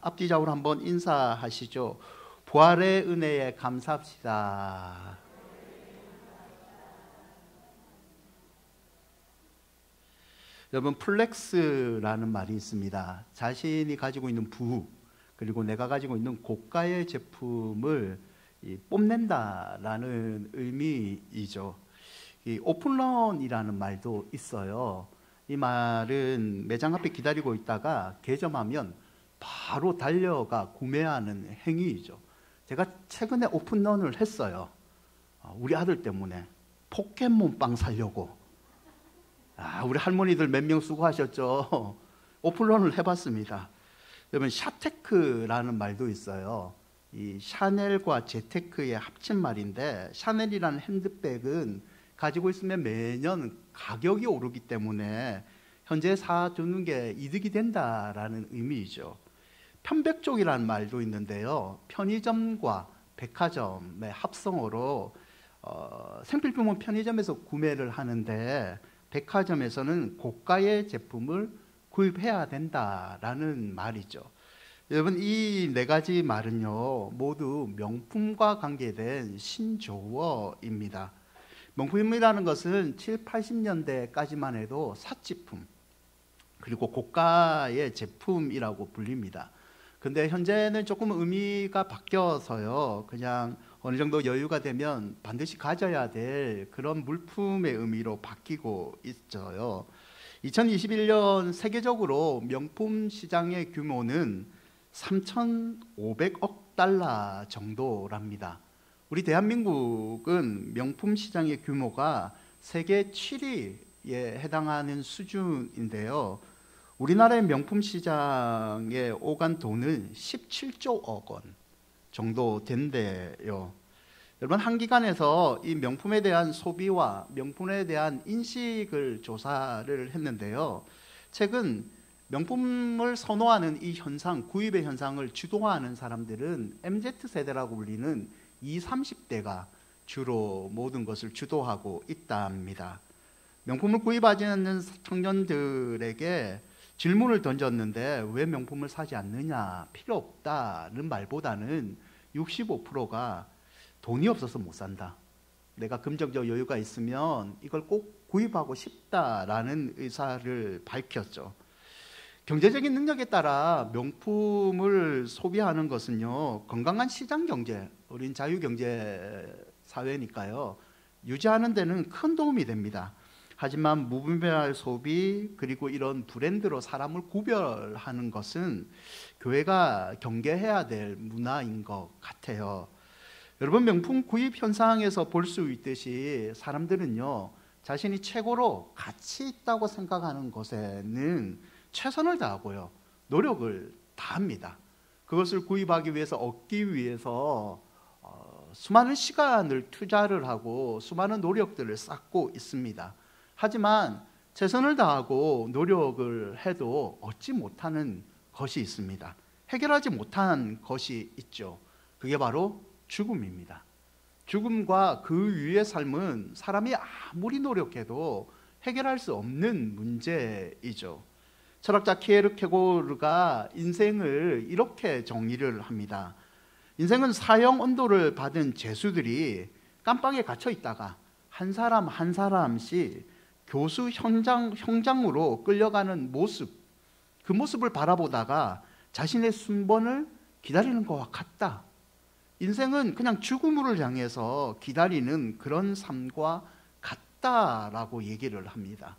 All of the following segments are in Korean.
앞뒤좌우로 한번 인사하시죠. 부활의 은혜에 감사합시다. 여러분, 플렉스라는 말이 있습니다. 자신이 가지고 있는 부, 그리고 내가 가지고 있는 고가의 제품을 뽐낸다라는 의미이죠. 이 오픈런이라는 말도 있어요. 이 말은 매장 앞에 기다리고 있다가 개점하면 바로 달려가 구매하는 행위이죠. 제가 최근에 오픈런을 했어요. 우리 아들 때문에 포켓몬빵 사려고. 우리 할머니들 몇 명 수고하셨죠. 오픈런을 해봤습니다. 여러분, 샤테크라는 말도 있어요. 이 샤넬과 재테크의 합친 말인데, 샤넬이라는 핸드백은 가지고 있으면 매년 가격이 오르기 때문에 현재 사두는 게 이득이 된다라는 의미이죠. 편백족이라는 말도 있는데요, 편의점과 백화점의 합성어로 생필품은 편의점에서 구매를 하는데 백화점에서는 고가의 제품을 구입해야 된다라는 말이죠. 여러분, 이 네 가지 말은요 모두 명품과 관계된 신조어입니다. 명품이라는 것은 7, 80년대까지만 해도 사치품, 그리고 고가의 제품이라고 불립니다. 근데 현재는 조금 의미가 바뀌어서요, 그냥 어느 정도 여유가 되면 반드시 가져야 될 그런 물품의 의미로 바뀌고 있어요. 2021년 세계적으로 명품 시장의 규모는 3,500억 달러 정도랍니다. 우리 대한민국은 명품 시장의 규모가 세계 7위에 해당하는 수준인데요, 우리나라의 명품 시장에 오간 돈은 17조억 원 정도 된대요. 여러분, 한 기관에서 이 명품에 대한 소비와 명품에 대한 인식을 조사를 했는데요, 최근 명품을 선호하는 이 현상, 구입의 현상을 주도하는 사람들은 MZ세대라고 불리는 20, 30대가 주로 모든 것을 주도하고 있답니다. 명품을 구입하지 않는 청년들에게 질문을 던졌는데 왜 명품을 사지 않느냐, 필요 없다는 말보다는 65%가 돈이 없어서 못 산다, 내가 금전적 여유가 있으면 이걸 꼭 구입하고 싶다라는 의사를 밝혔죠. 경제적인 능력에 따라 명품을 소비하는 것은요, 건강한 시장 경제, 우린 자유경제 사회니까요, 유지하는 데는 큰 도움이 됩니다. 하지만 무분별한 소비, 그리고 이런 브랜드로 사람을 구별하는 것은 교회가 경계해야 될 문화인 것 같아요. 여러분, 명품 구입 현상에서 볼 수 있듯이 사람들은요, 자신이 최고로 가치 있다고 생각하는 것에는 최선을 다하고요, 노력을 다합니다. 그것을 구입하기 위해서, 얻기 위해서 수많은 시간을 투자를 하고 수많은 노력들을 쌓고 있습니다. 하지만 최선을 다하고 노력을 해도 얻지 못하는 것이 있습니다. 해결하지 못한 것이 있죠. 그게 바로 죽음입니다. 죽음과 그 위의 삶은 사람이 아무리 노력해도 해결할 수 없는 문제이죠. 철학자 키에르케고르가 인생을 이렇게 정의를 합니다. 인생은 사형 언도를 받은 죄수들이 깜빵에 갇혀 있다가 한 사람 한 사람씩 교수 형장으로 끌려가는 모습, 그 모습을 바라보다가 자신의 순번을 기다리는 것과 같다. 인생은 그냥 죽음을 향해서 기다리는 그런 삶과 같다라고 얘기를 합니다.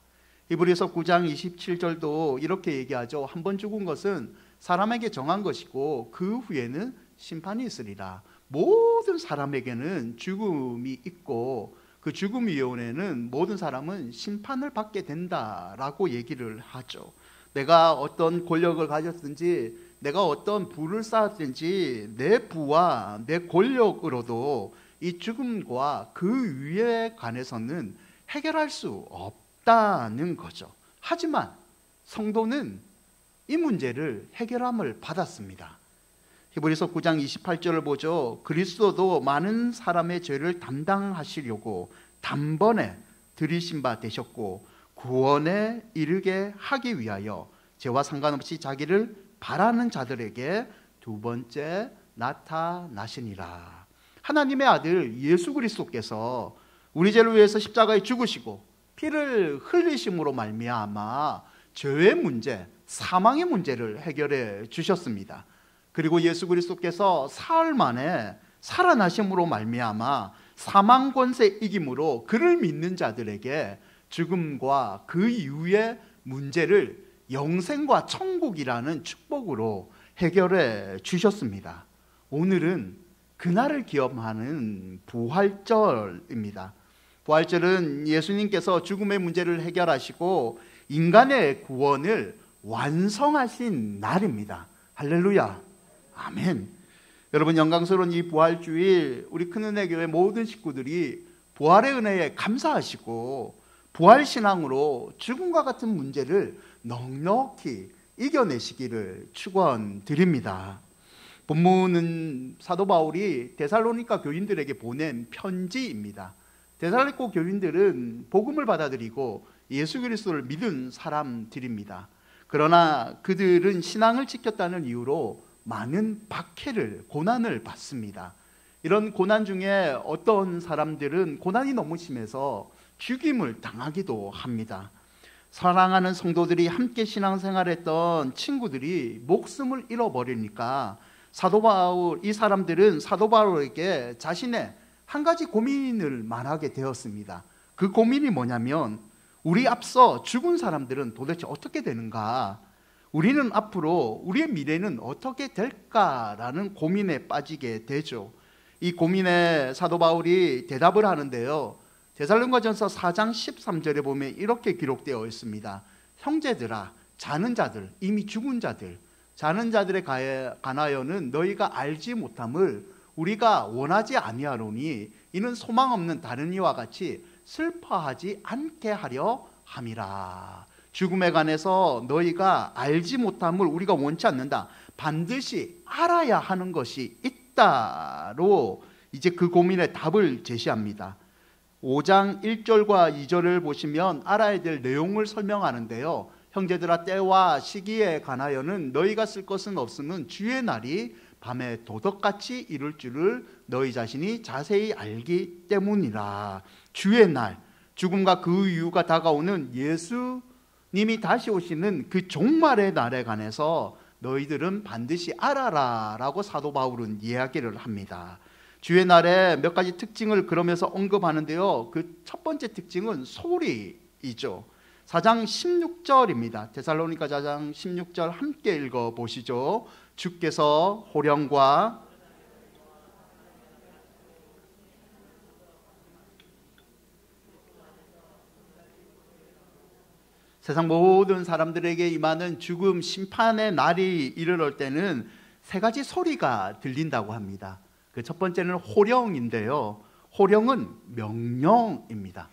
히브리서 9장 27절도 이렇게 얘기하죠. 한 번 죽은 것은 사람에게 정한 것이고 그 후에는 심판이 있으리라. 모든 사람에게는 죽음이 있고 그 죽음 위원회는 모든 사람은 심판을 받게 된다라고 얘기를 하죠. 내가 어떤 권력을 가졌든지, 내가 어떤 부를 쌓았든지, 내 부와 내 권력으로도 이 죽음과 그 위에 관해서는 해결할 수 없다는 거죠. 하지만 성도는 이 문제를 해결함을 받았습니다. 히브리서 9장 28절을 보죠. 그리스도도 많은 사람의 죄를 담당하시려고 단번에 들이신 바 되셨고 구원에 이르게 하기 위하여 죄와 상관없이 자기를 바라는 자들에게 두 번째 나타나시니라. 하나님의 아들 예수 그리스도께서 우리 죄를 위해서 십자가에 죽으시고 피를 흘리심으로 말미암아 죄의 문제, 사망의 문제를 해결해 주셨습니다. 그리고 예수 그리스도께서 사흘 만에 살아나심으로 말미암아 사망 권세 이김으로 그를 믿는 자들에게 죽음과 그 이후의 문제를 영생과 천국이라는 축복으로 해결해 주셨습니다. 오늘은 그날을 기념하는 부활절입니다. 부활절은 예수님께서 죽음의 문제를 해결하시고 인간의 구원을 완성하신 날입니다. 할렐루야, 아멘. 여러분, 영광스러운 이 부활주일 우리 큰은혜교회 모든 식구들이 부활의 은혜에 감사하시고 부활신앙으로 죽음과 같은 문제를 넉넉히 이겨내시기를 축원드립니다. 본문은 사도 바울이 데살로니가 교인들에게 보낸 편지입니다. 데살로니가 교인들은 복음을 받아들이고 예수 그리스도를 믿은 사람들입니다. 그러나 그들은 신앙을 지켰다는 이유로 많은 박해를, 고난을 받습니다. 이런 고난 중에 어떤 사람들은 고난이 너무 심해서 죽임을 당하기도 합니다. 사랑하는 성도들이 함께 신앙생활했던 친구들이 목숨을 잃어버리니까 이 사람들은 사도 바울에게 자신의 한 가지 고민을 말하게 되었습니다. 그 고민이 뭐냐면, 우리 앞서 죽은 사람들은 도대체 어떻게 되는가? 우리는 앞으로 우리의 미래는 어떻게 될까라는 고민에 빠지게 되죠. 이 고민에 사도 바울이 대답을 하는데요, 데살로니가전서 4장 13절에 보면 이렇게 기록되어 있습니다. 형제들아, 자는 자들, 이미 죽은 자들, 자는 자들에 관하여는 너희가 알지 못함을 우리가 원하지 아니하노니 이는 소망 없는 다른 이와 같이 슬퍼하지 않게 하려 함이라. 죽음에 관해서 너희가 알지 못함을 우리가 원치 않는다. 반드시 알아야 하는 것이 있다로 이제 그 고민의 답을 제시합니다. 5장 1절과 2절을 보시면 알아야 될 내용을 설명하는데요, 형제들아, 때와 시기에 관하여는 너희가 쓸 것은 없으면 주의 날이 밤에 도덕같이 이룰 줄을 너희 자신이 자세히 알기 때문이라. 주의 날, 죽음과 그 이유가 다가오는 예수님이 다시 오시는 그 종말의 날에 관해서 너희들은 반드시 알아라 라고 사도 바울은 이야기를 합니다. 주의 날에 몇 가지 특징을 그러면서 언급하는데요, 그 첫 번째 특징은 소리이죠. 4장 16절입니다. 데살로니가 4장 16절 함께 읽어보시죠. 주께서 호령과 세상 모든 사람들에게 임하는 죽음 심판의 날이 이르러 때는 세 가지 소리가 들린다고 합니다. 그 첫 번째는 호령인데요, 호령은 명령입니다.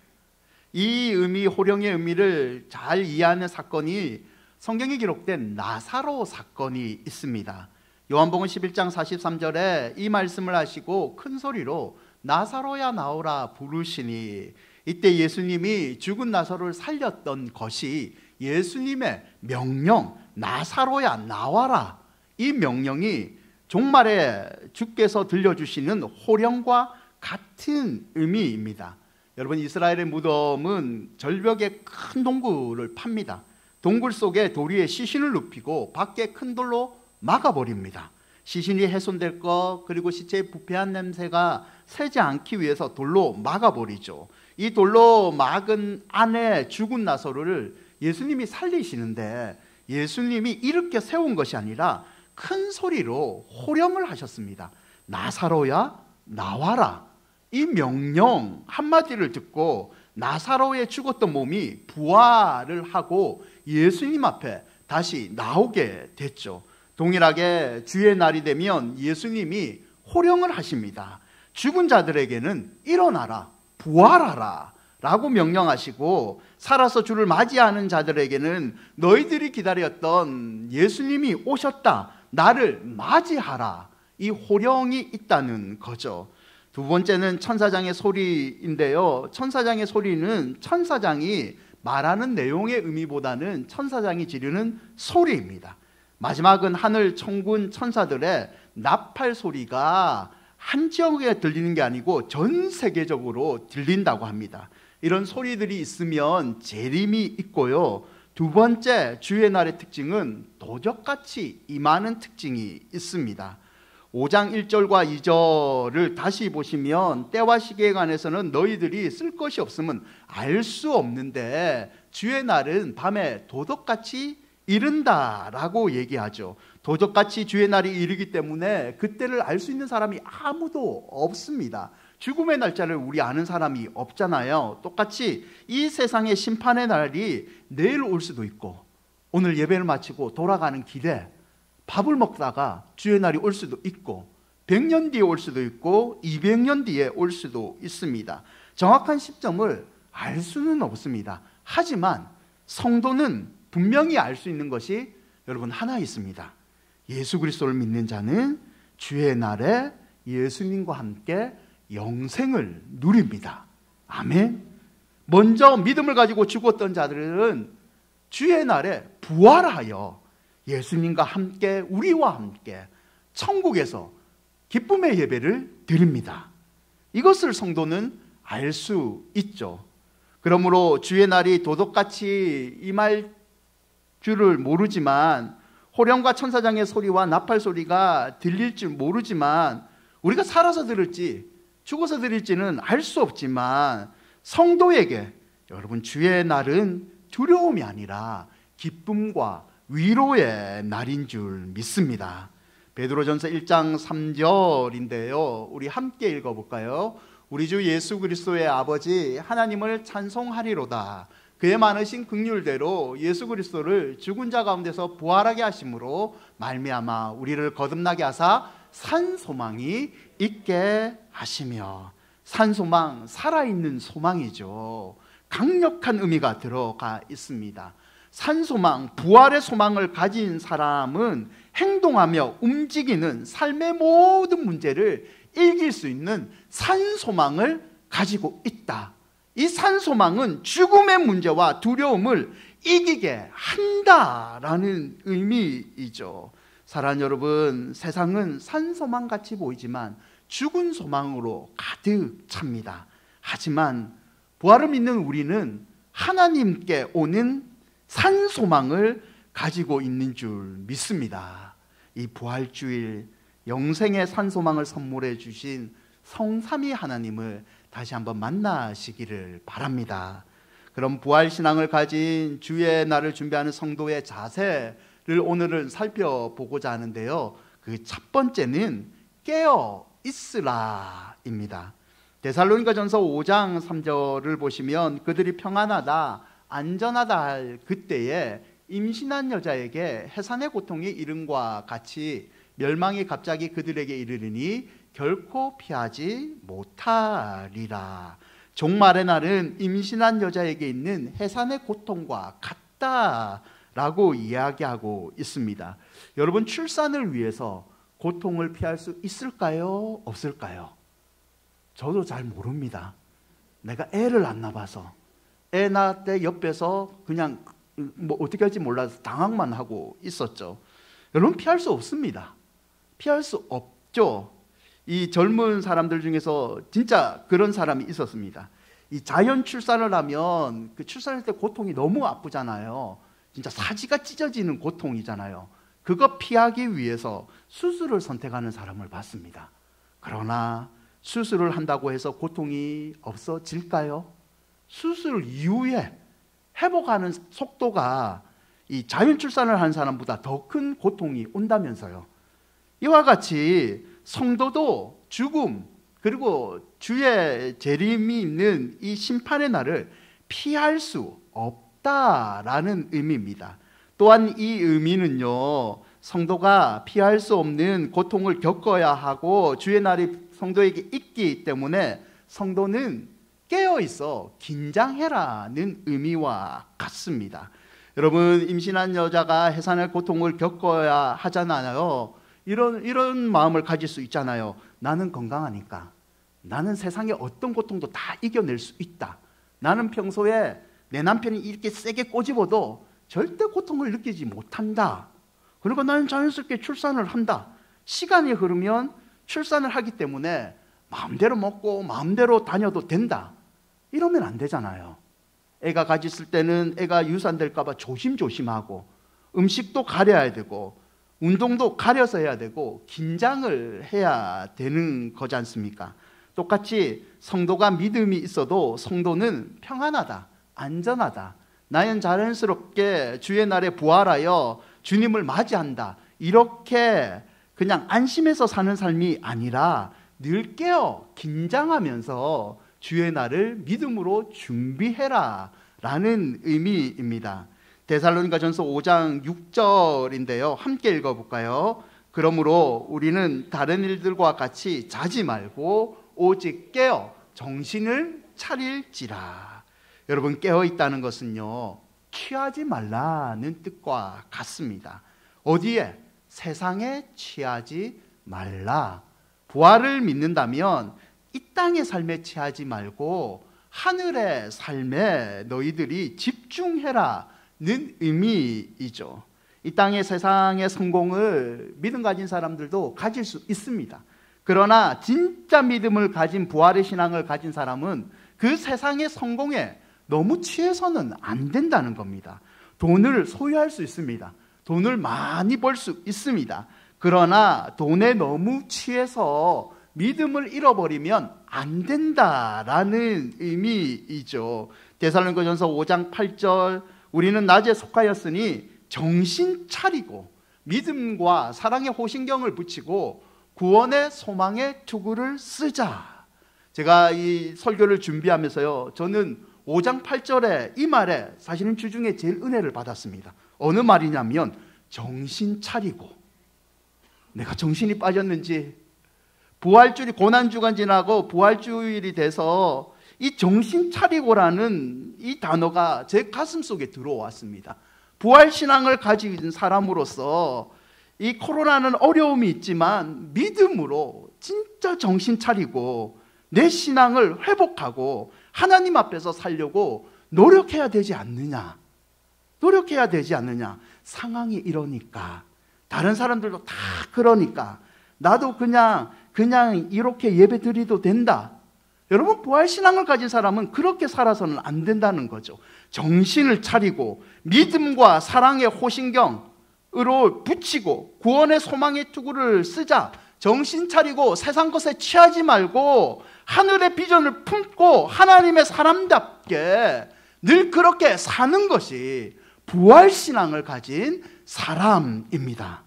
이 호령의 의미를 잘 이해하는 사건이 성경에 기록된 나사로 사건이 있습니다. 요한복음 11장 43절에 이 말씀을 하시고 큰 소리로 나사로야 나오라 부르시니, 이때 예수님이 죽은 나사로를 살렸던 것이 예수님의 명령, 나사로야 나와라, 이 명령이 종말에 주께서 들려주시는 호령과 같은 의미입니다. 여러분, 이스라엘의 무덤은 절벽에 큰 동굴을 팝니다. 동굴 속에 도리에 시신을 눕히고 밖에 큰 돌로 막아버립니다. 시신이 훼손될 것, 그리고 시체의 부패한 냄새가 새지 않기 위해서 돌로 막아버리죠. 이 돌로 막은 안에 죽은 나사로를 예수님이 살리시는데, 예수님이 일으켜 세운 것이 아니라 큰 소리로 호령을 하셨습니다. 나사로야 나와라. 이 명령 한마디를 듣고 나사로의 죽었던 몸이 부활을 하고 예수님 앞에 다시 나오게 됐죠. 동일하게 주의 날이 되면 예수님이 호령을 하십니다. 죽은 자들에게는 일어나라, 부활하라 라고 명령하시고, 살아서 주를 맞이하는 자들에게는 너희들이 기다렸던 예수님이 오셨다, 나를 맞이하라, 이 호령이 있다는 거죠. 두 번째는 천사장의 소리인데요, 천사장의 소리는 천사장이 말하는 내용의 의미보다는 천사장이 지르는 소리입니다. 마지막은 하늘 천군 천사들의 나팔 소리가 한 지역에 들리는 게 아니고 전 세계적으로 들린다고 합니다. 이런 소리들이 있으면 재림이 있고요. 두 번째, 주의 날의 특징은 도적같이 임하는 특징이 있습니다. 5장 1절과 2절을 다시 보시면 때와 시기에 관해서는 너희들이 쓸 것이 없으면 알 수 없는데 주의 날은 밤에 도적같이 이른다라고 얘기하죠. 도적같이 주의 날이 이르기 때문에 그때를 알 수 있는 사람이 아무도 없습니다. 죽음의 날짜를 우리 아는 사람이 없잖아요. 똑같이 이 세상의 심판의 날이 내일 올 수도 있고, 오늘 예배를 마치고 돌아가는 길에 밥을 먹다가 주의 날이 올 수도 있고, 100년 뒤에 올 수도 있고 200년 뒤에 올 수도 있습니다. 정확한 시점을 알 수는 없습니다. 하지만 성도는 분명히 알 수 있는 것이 여러분 하나 있습니다. 예수 그리스도를 믿는 자는 주의 날에 예수님과 함께 영생을 누립니다. 아멘. 먼저 믿음을 가지고 죽었던 자들은 주의 날에 부활하여 예수님과 함께, 우리와 함께 천국에서 기쁨의 예배를 드립니다. 이것을 성도는 알 수 있죠. 그러므로 주의 날이 도둑같이 임할 줄을 모르지만, 호령과 천사장의 소리와 나팔 소리가 들릴 줄 모르지만, 우리가 살아서 들을지 죽어서 들을지는 알 수 없지만, 성도에게 여러분 주의 날은 두려움이 아니라 기쁨과 위로의 날인 줄 믿습니다. 베드로전서 1장 3절인데요. 우리 함께 읽어볼까요? 우리 주 예수 그리스도의 아버지 하나님을 찬송하리로다. 그의 많으신 긍휼대로 예수 그리스도를 죽은 자 가운데서 부활하게 하심으로 말미암아 우리를 거듭나게 하사 산 소망이 있게 하시며. 산 소망, 살아있는 소망이죠. 강력한 의미가 들어가 있습니다. 산 소망, 부활의 소망을 가진 사람은 행동하며 움직이는 삶의 모든 문제를 이길 수 있는 산 소망을 가지고 있다. 이 산 소망은 죽음의 문제와 두려움을 이기게 한다라는 의미이죠. 사랑하는 여러분, 세상은 산 소망같이 보이지만 죽은 소망으로 가득 찹니다. 하지만 부활을 믿는 우리는 하나님께 오는 산 소망을 가지고 있는 줄 믿습니다. 이 부활주일 영생의 산 소망을 선물해 주신 성삼위 하나님을 다시 한번 만나시기를 바랍니다. 그럼 부활신앙을 가진 주의 날을 준비하는 성도의 자세를 오늘은 살펴보고자 하는데요. 그 첫 번째는 깨어 있으라입니다. 데살로니가전서 5장 3절을 보시면 그들이 평안하다, 안전하다 할 그때에 임신한 여자에게 해산의 고통이 이름과 같이 멸망이 갑자기 그들에게 이르르니 결코 피하지 못하리라. 종말의 날은 임신한 여자에게 있는 해산의 고통과 같다라고 이야기하고 있습니다. 여러분, 출산을 위해서 고통을 피할 수 있을까요? 없을까요? 저도 잘 모릅니다. 내가 애를 안 낳아봐서, 애 낳을 때 옆에서 그냥 뭐 어떻게 할지 몰라서 당황만 하고 있었죠. 여러분, 피할 수 없습니다. 피할 수 없죠. 이 젊은 사람들 중에서 진짜 그런 사람이 있었습니다. 이 자연 출산을 하면 그 출산할 때 고통이 너무 아프잖아요. 진짜 사지가 찢어지는 고통이잖아요. 그거 피하기 위해서 수술을 선택하는 사람을 봤습니다. 그러나 수술을 한다고 해서 고통이 없어질까요? 수술 이후에 회복하는 속도가 이 자연 출산을 한 사람보다 더 큰 고통이 온다면서요. 이와 같이 성도도 죽음 그리고 주의 재림이 있는 이 심판의 날을 피할 수 없다라는 의미입니다. 또한 이 의미는요, 성도가 피할 수 없는 고통을 겪어야 하고 주의 날이 성도에게 있기 때문에 성도는 깨어있어 긴장해라는 의미와 같습니다. 여러분, 임신한 여자가 해산의 고통을 겪어야 하잖아요. 이런 마음을 가질 수 있잖아요. 나는 건강하니까, 나는 세상의 어떤 고통도 다 이겨낼 수 있다. 나는 평소에 내 남편이 이렇게 세게 꼬집어도 절대 고통을 느끼지 못한다. 그러니까 나는 자연스럽게 출산을 한다. 시간이 흐르면 출산을 하기 때문에 마음대로 먹고 마음대로 다녀도 된다. 이러면 안 되잖아요. 애가 같이 있을 때는 애가 유산될까 봐 조심조심하고 음식도 가려야 되고 운동도 가려서 해야 되고 긴장을 해야 되는 거지 않습니까? 똑같이 성도가 믿음이 있어도 성도는 평안하다, 안전하다, 나는 자연스럽게 주의 날에 부활하여 주님을 맞이한다, 이렇게 그냥 안심해서 사는 삶이 아니라 늘 깨어 긴장하면서 주의 날을 믿음으로 준비해라 라는 의미입니다. 데살로니가전서 5장 6절인데요. 함께 읽어볼까요? 그러므로 우리는 다른 일들과 같이 자지 말고 오직 깨어 정신을 차릴지라. 여러분, 깨어 있다는 것은요, 취하지 말라는 뜻과 같습니다. 어디에? 세상에 취하지 말라. 부활을 믿는다면 이 땅의 삶에 취하지 말고 하늘의 삶에 너희들이 집중해라 는 의미이죠. 이 땅의 세상의 성공을 믿음 가진 사람들도 가질 수 있습니다. 그러나 진짜 믿음을 가진, 부활의 신앙을 가진 사람은 그 세상의 성공에 너무 취해서는 안 된다는 겁니다. 돈을 소유할 수 있습니다. 돈을 많이 벌 수 있습니다. 그러나 돈에 너무 취해서 믿음을 잃어버리면 안 된다라는 의미이죠. 데살로니가전서 5장 8절, 우리는 낮에 속하였으니 정신 차리고 믿음과 사랑의 호신경을 붙이고 구원의 소망의 투구를 쓰자. 제가 이 설교를 준비하면서요, 저는 5장 8절에 이 말에 사실은 주중에 제일 은혜를 받았습니다. 어느 말이냐면 정신 차리고. 내가 정신이 빠졌는지, 부활주일이 고난주간 지나고 부활주일이 돼서 이 정신 차리고라는 이 단어가 제 가슴 속에 들어왔습니다. 부활신앙을 가진 사람으로서 이 코로나는 어려움이 있지만 믿음으로 진짜 정신 차리고 내 신앙을 회복하고 하나님 앞에서 살려고 노력해야 되지 않느냐. 노력해야 되지 않느냐. 상황이 이러니까, 다른 사람들도 다 그러니까 나도 그냥 이렇게 예배 드리도 된다. 여러분, 부활신앙을 가진 사람은 그렇게 살아서는 안 된다는 거죠. 정신을 차리고 믿음과 사랑의 호신경으로 붙이고 구원의 소망의 투구를 쓰자. 정신 차리고 세상 것에 취하지 말고 하늘의 비전을 품고 하나님의 사람답게 늘 그렇게 사는 것이 부활신앙을 가진 사람입니다.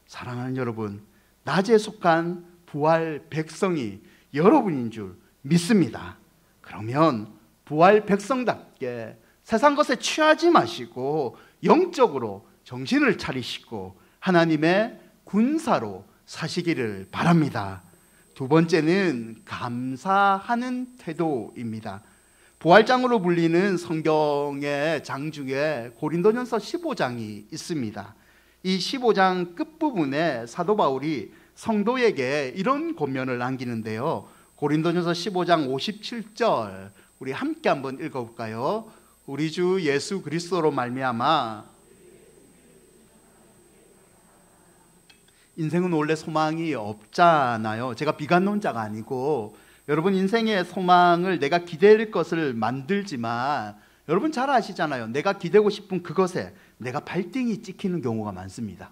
사랑하는 여러분, 낮에 속한 부활 백성이 여러분인 줄 믿습니다. 그러면 부활 백성답게 세상 것에 취하지 마시고 영적으로 정신을 차리시고 하나님의 군사로 사시기를 바랍니다. 두 번째는 감사하는 태도입니다. 부활장으로 불리는 성경의 장 중에 고린도전서 15장이 있습니다. 이 15장 끝부분에 사도 바울이 성도에게 이런 권면을 남기는데요. 고린도전서 15장 57절 우리 함께 한번 읽어볼까요? 우리 주 예수 그리스도로 말미암아 인생은 원래 소망이 없잖아요. 제가 비관론자가 아니고 여러분, 인생의 소망을 내가 기댈 것을 만들지만 여러분 잘 아시잖아요. 내가 기대고 싶은 그것에 내가 발등이 찍히는 경우가 많습니다.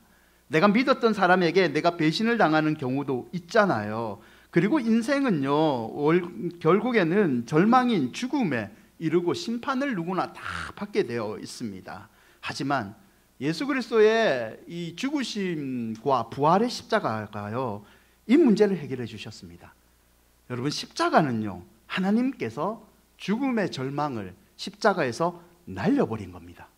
내가 믿었던 사람에게 내가 배신을 당하는 경우도 있잖아요. 그리고 인생은요, 결국에는 절망인 죽음에 이르고 심판을 누구나 다 받게 되어 있습니다. 하지만 예수 그리스도의 이 죽으심과 부활의 십자가가요, 이 문제를 해결해 주셨습니다. 여러분, 십자가는요, 하나님께서 죽음의 절망을 십자가에서 날려버린 겁니다.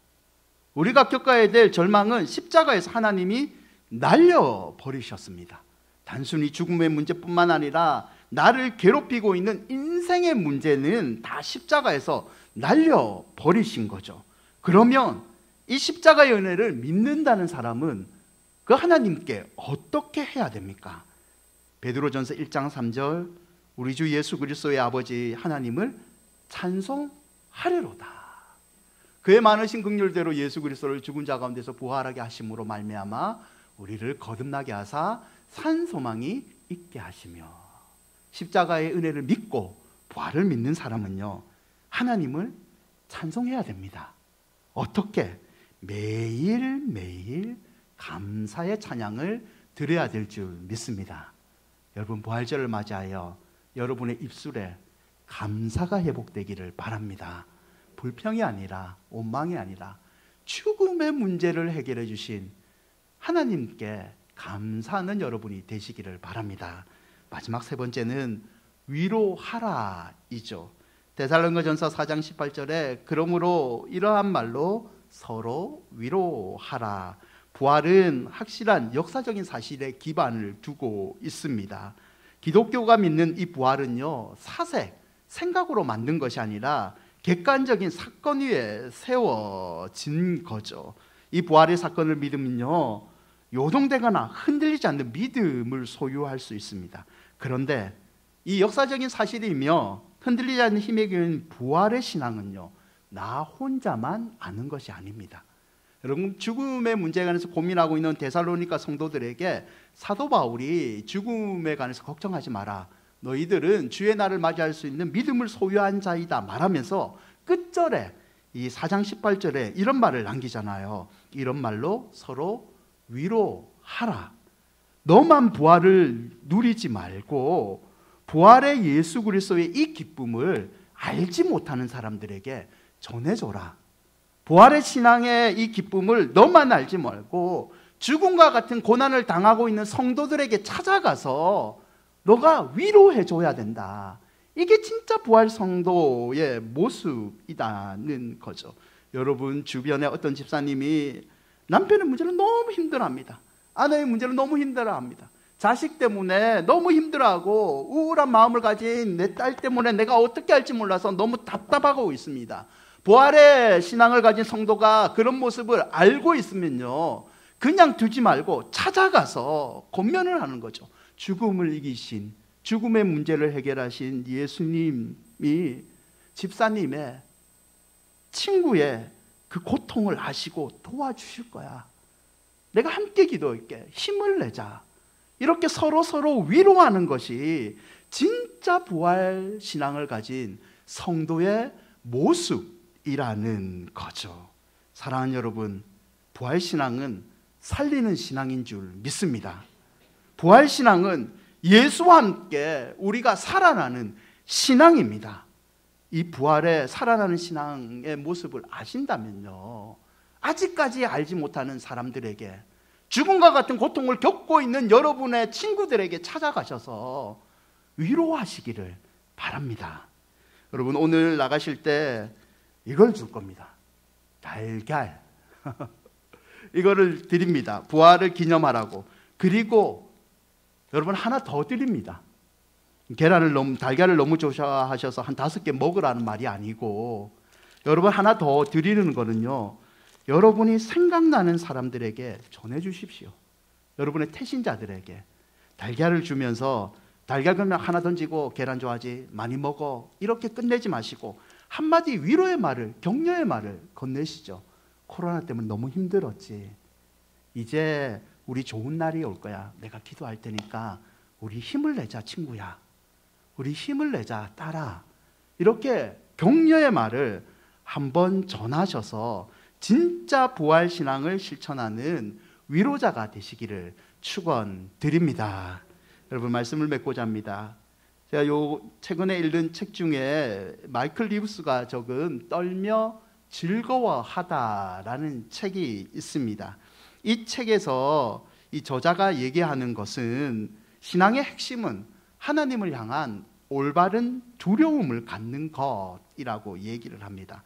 우리가 겪어야 될 절망은 십자가에서 하나님이 날려버리셨습니다. 단순히 죽음의 문제뿐만 아니라 나를 괴롭히고 있는 인생의 문제는 다 십자가에서 날려버리신 거죠. 그러면 이 십자가의 은혜를 믿는다는 사람은 그 하나님께 어떻게 해야 됩니까? 베드로전서 1장 3절 우리 주 예수 그리스도의 아버지 하나님을 찬송하리로다. 그의 많으신 긍휼대로 예수 그리스도를 죽은 자 가운데서 부활하게 하심으로 말미암아 우리를 거듭나게 하사 산 소망이 있게 하시며. 십자가의 은혜를 믿고 부활을 믿는 사람은요, 하나님을 찬송해야 됩니다. 어떻게? 매일매일 감사의 찬양을 드려야 될 줄 믿습니다. 여러분, 부활절을 맞이하여 여러분의 입술에 감사가 회복되기를 바랍니다. 불평이 아니라, 원망이 아니라 죽음의 문제를 해결해 주신 하나님께 감사하는 여러분이 되시기를 바랍니다. 마지막 세 번째는 위로하라이죠. 데살로니가전서 4장 18절에 그러므로 이러한 말로 서로 위로하라. 부활은 확실한 역사적인 사실에 기반을 두고 있습니다. 기독교가 믿는 이 부활은요, 사색, 생각으로 만든 것이 아니라 객관적인 사건 위에 세워진 거죠. 이 부활의 사건을 믿으면요, 요동되거나 흔들리지 않는 믿음을 소유할 수 있습니다. 그런데 이 역사적인 사실이며 흔들리지 않는 힘에 기운 부활의 신앙은요, 나 혼자만 아는 것이 아닙니다. 여러분, 죽음의 문제에 관해서 고민하고 있는 데살로니가 성도들에게 사도 바울이 죽음에 관해서 걱정하지 마라, 너희들은 주의 날을 맞이할 수 있는 믿음을 소유한 자이다 말하면서 끝절에 이 4장 18절에 이런 말을 남기잖아요. 이런 말로 서로 위로하라. 너만 부활을 누리지 말고 부활의 예수 그리스도의 이 기쁨을 알지 못하는 사람들에게 전해줘라. 부활의 신앙의 이 기쁨을 너만 알지 말고 죽음과 같은 고난을 당하고 있는 성도들에게 찾아가서 너가 위로해 줘야 된다. 이게 진짜 부활 성도의 모습이라는 거죠. 여러분, 주변에 어떤 집사님이 남편의 문제를 너무 힘들어합니다. 아내의 문제를 너무 힘들어합니다. 자식 때문에 너무 힘들어하고 우울한 마음을 가진 내 딸 때문에 내가 어떻게 할지 몰라서 너무 답답하고 있습니다. 부활의 신앙을 가진 성도가 그런 모습을 알고 있으면요, 그냥 두지 말고 찾아가서 권면을 하는 거죠. 죽음을 이기신, 죽음의 문제를 해결하신 예수님이 집사님의, 친구의 그 고통을 아시고 도와주실 거야. 내가 함께 기도할게. 힘을 내자. 이렇게 서로 위로하는 것이 진짜 부활 신앙을 가진 성도의 모습이라는 거죠. 사랑하는 여러분, 부활 신앙은 살리는 신앙인 줄 믿습니다. 부활 신앙은 예수와 함께 우리가 살아나는 신앙입니다. 이 부활의 살아나는 신앙의 모습을 아신다면요, 아직까지 알지 못하는 사람들에게, 죽음과 같은 고통을 겪고 있는 여러분의 친구들에게 찾아가셔서 위로하시기를 바랍니다. 여러분, 오늘 나가실 때 이걸 줄 겁니다. 달걀. 이거를 드립니다. 부활을 기념하라고. 그리고 여러분, 하나 더 드립니다. 달걀을 너무 좋아하셔서 한 5개 먹으라는 말이 아니고, 여러분, 하나 더 드리는 거는요, 여러분이 생각나는 사람들에게 전해주십시오. 여러분의 태신자들에게 달걀을 주면서, 달걀 그러면 하나 던지고 계란 좋아하지? 많이 먹어. 이렇게 끝내지 마시고 한마디 위로의 말을, 격려의 말을 건네시죠. 코로나 때문에 너무 힘들었지. 이제 우리 좋은 날이 올 거야. 내가 기도할 테니까 우리 힘을 내자, 친구야. 우리 힘을 내자, 딸아. 이렇게 격려의 말을 한번 전하셔서 진짜 부활신앙을 실천하는 위로자가 되시기를 축원드립니다. 여러분, 말씀을 맺고자 합니다. 제가 최근에 읽은 책 중에 마이클 리브스가 적은 떨며 즐거워하다라는 책이 있습니다. 이 책에서 이 저자가 얘기하는 것은, 신앙의 핵심은 하나님을 향한 올바른 두려움을 갖는 것이라고 얘기를 합니다.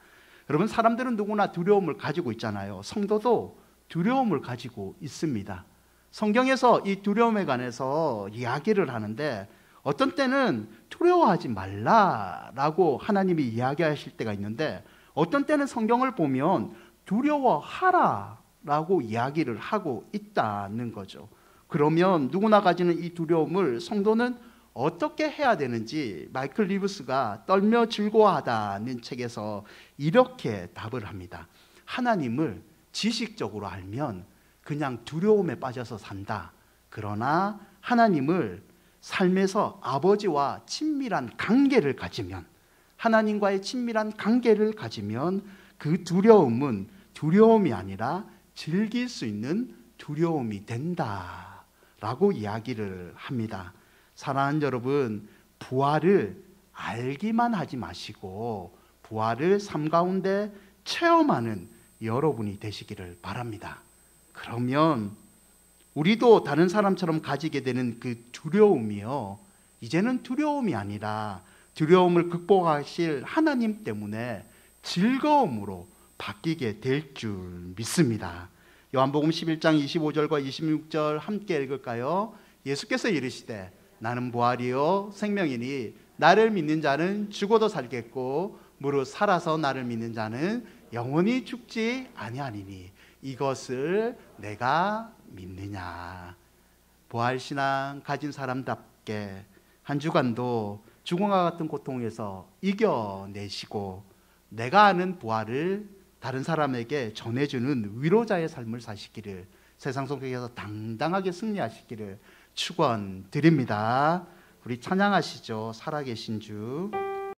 여러분, 사람들은 누구나 두려움을 가지고 있잖아요. 성도도 두려움을 가지고 있습니다. 성경에서 이 두려움에 관해서 이야기를 하는데, 어떤 때는 두려워하지 말라라고 하나님이 이야기하실 때가 있는데, 어떤 때는 성경을 보면 두려워하라라고 이야기를 하고 있다는 거죠. 그러면 누구나 가지는 이 두려움을 성도는 어떻게 해야 되는지 마이클 리브스가 떨며 즐거워하다는 책에서 이렇게 답을 합니다. 하나님을 지식적으로 알면 그냥 두려움에 빠져서 산다. 그러나 하나님을 삶에서 아버지와 친밀한 관계를 가지면, 하나님과의 친밀한 관계를 가지면 그 두려움은 두려움이 아니라 즐길 수 있는 두려움이 된다라고 이야기를 합니다. 사랑하는 여러분, 부활을 알기만 하지 마시고 부활을 삶 가운데 체험하는 여러분이 되시기를 바랍니다. 그러면 우리도 다른 사람처럼 가지게 되는 그 두려움이요, 이제는 두려움이 아니라 두려움을 극복하실 하나님 때문에 즐거움으로 바뀌게 될 줄 믿습니다. 요한복음 11장 25절과 26절 함께 읽을까요? 예수께서 이르시되 나는 부활이요 생명이니 나를 믿는 자는 죽어도 살겠고 무릇 살아서 나를 믿는 자는 영원히 죽지 아니하리니 이것을 내가 믿느냐. 부활신앙 가진 사람답게 한 주간도 죽음과 같은 고통에서 이겨내시고 내가 아는 부활을 다른 사람에게 전해주는 위로자의 삶을 사시기를, 세상 속에서 당당하게 승리하시기를 축원드립니다. 우리 찬양하시죠. 살아계신 주.